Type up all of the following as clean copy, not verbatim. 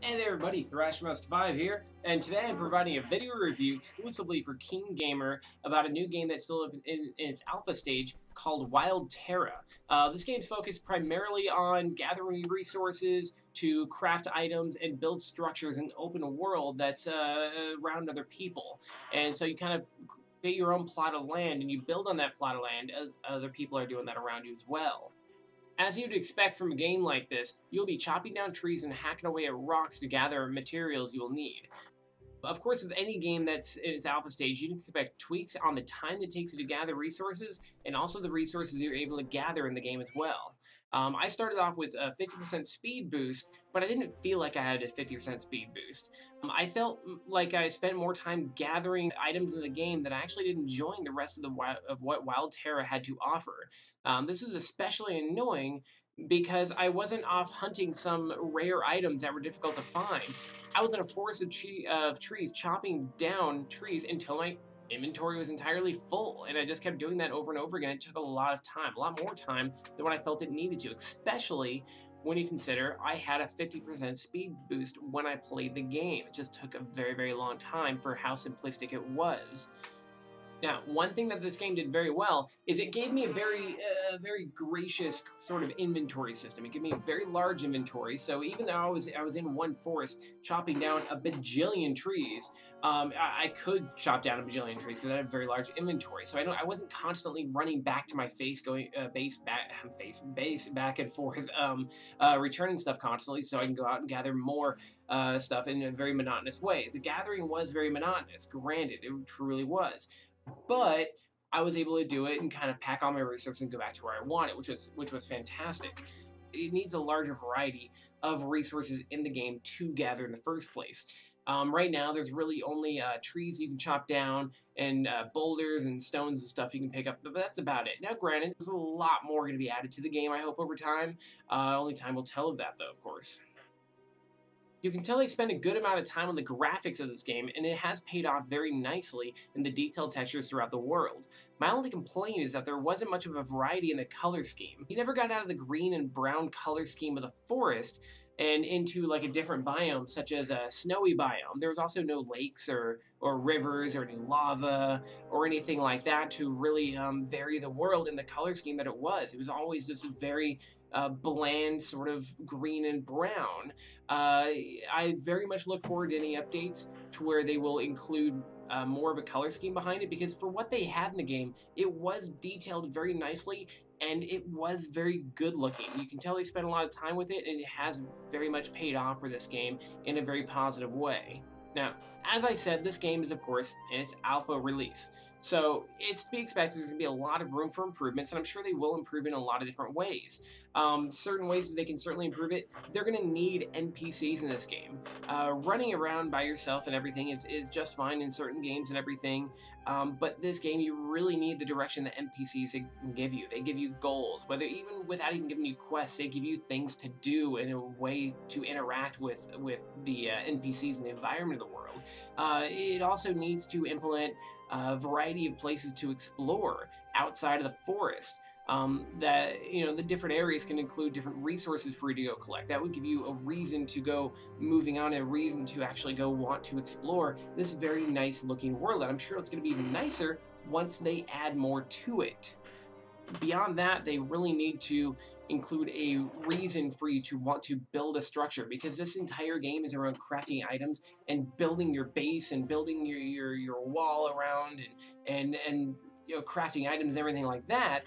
Hey there everybody, ThrashMust5 here, and today I'm providing a video review exclusively for Keen Gamer about a new game that's still in its alpha stage called Wild Terra. This game's focused primarily on gathering resources to craft items and build structures in the open world that's around other people. And so you kind of get your own plot of land and you build on that plot of land as other people are doing that around you as well. As you'd expect from a game like this, you'll be chopping down trees and hacking away at rocks to gather materials you will need. Of course, with any game that's in its alpha stage, you can expect tweaks on the time it takes you to gather resources, and also the resources you're able to gather in the game as well. I started off with a 50% speed boost, but I didn't feel like I had a 50% speed boost. I felt like I spent more time gathering items in the game that I actually didn't enjoying the rest of what Wild Terra had to offer. This is especially annoying because I wasn't off hunting some rare items that were difficult to find. I was in a forest of trees, chopping down trees until my inventory was entirely full, and I just kept doing that over and over again. It took a lot of time, a lot more time than what I felt it needed to, especially when you consider I had a 50% speed boost when I played the game. It just took a very, very long time for how simplistic it was. Now, one thing that this game did very well is it gave me a very gracious sort of inventory system. It gave me a very large inventory. So even though I was in one forest chopping down a bajillion trees, I could chop down a bajillion trees because I had a very large inventory. So I wasn't constantly running back to my face, going base back and forth, returning stuff constantly, so I can go out and gather more stuff in a very monotonous way. The gathering was very monotonous. Granted, it truly was. But I was able to do it and kind of pack all my resources and go back to where I wanted, which was fantastic. It needs a larger variety of resources in the game to gather in the first place. Right now, there's really only trees you can chop down and boulders and stones and stuff you can pick up, but that's about it. Now, granted, there's a lot more going to be added to the game, I hope, over time. Only time will tell of that, though, of course. You can tell they spent a good amount of time on the graphics of this game, and it has paid off very nicely in the detailed textures throughout the world. My only complaint is that there wasn't much of a variety in the color scheme. He never got out of the green and brown color scheme of the forest and into like a different biome, such as a snowy biome. There was also no lakes or rivers or any lava or anything like that to really vary the world in the color scheme that it was. It was always just a very bland sort of green and brown. I very much look forward to any updates to where they will include more of a color scheme behind it, because for what they had in the game, it was detailed very nicely and it was very good looking. You can tell they spent a lot of time with it, and it has very much paid off for this game in a very positive way. Now, as I said, this game is, of course, in its alpha release. So it's to be expected there's going to be a lot of room for improvements, and I'm sure they will improve in a lot of different ways. Certain ways that they can certainly improve it, they're going to need NPCs in this game. Running around by yourself and everything is just fine in certain games and everything, but this game, you really need the direction that NPCs give you. They give you goals, whether even without even giving you quests, they give you things to do in a way to interact with the NPCs and the environment of the world. It also needs to implement a variety of places to explore outside of the forest. That, you know, the different areas can include different resources for you to go collect. That would give you a reason to go moving on, a reason to actually go want to explore this very nice looking world. And I'm sure it's going to be even nicer once they add more to it. Beyond that, they really need to include a reason for you to want to build a structure, because this entire game is around crafting items and building your base and building your wall around and you know, crafting items and everything like that.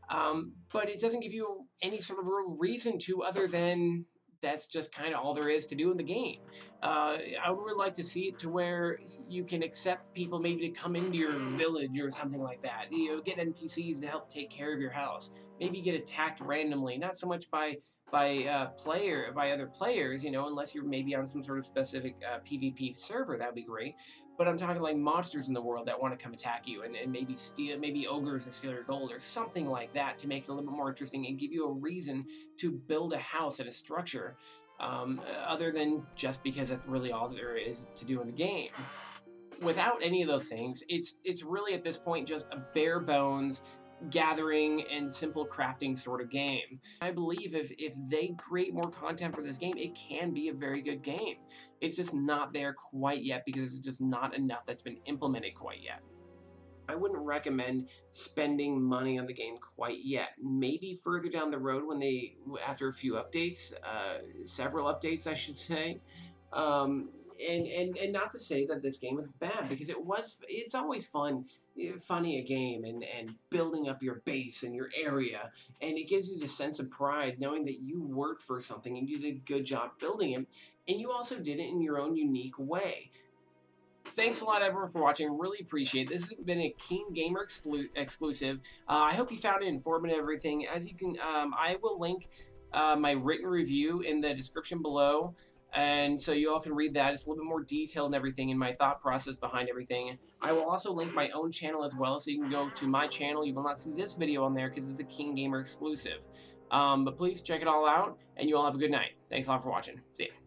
But it doesn't give you any sort of real reason to, other than that's just kind of all there is to do in the game. I would really like to see it to where you can accept people maybe to come into your village or something like that. You know, get NPCs to help take care of your house. Maybe get attacked randomly, not so much by other players, you know, unless you're maybe on some sort of specific PvP server. That'd be great. But I'm talking like monsters in the world that want to come attack you and maybe steal, maybe ogres to steal your gold or something like that, to make it a little bit more interesting and give you a reason to build a house and a structure, other than just because that's really all there is to do in the game. Without any of those things, it's really at this point just a bare bones gathering and simple crafting sort of game. I believe if they create more content for this game, it can be a very good game. It's just not there quite yet because there's just not enough that's been implemented quite yet. I wouldn't recommend spending money on the game quite yet. Maybe further down the road when after a few updates, several updates, I should say. And not to say that this game was bad, because it's always funny a game and building up your base and your area, and it gives you the sense of pride knowing that you worked for something and you did a good job building it, and you also did it in your own unique way. Thanks a lot, everyone, for watching. Really appreciate it. This has been a Keen Gamer exclusive. I hope you found it informative, everything. As you can, I will link my written review in the description below, and so you all can read that. It's a little bit more detailed and everything in my thought process behind everything. I will also link my own channel as well, so you can go to my channel. You will not see this video on there because it's a Keen Gamer exclusive. But please check it all out, and you all have a good night. Thanks a lot for watching. See ya.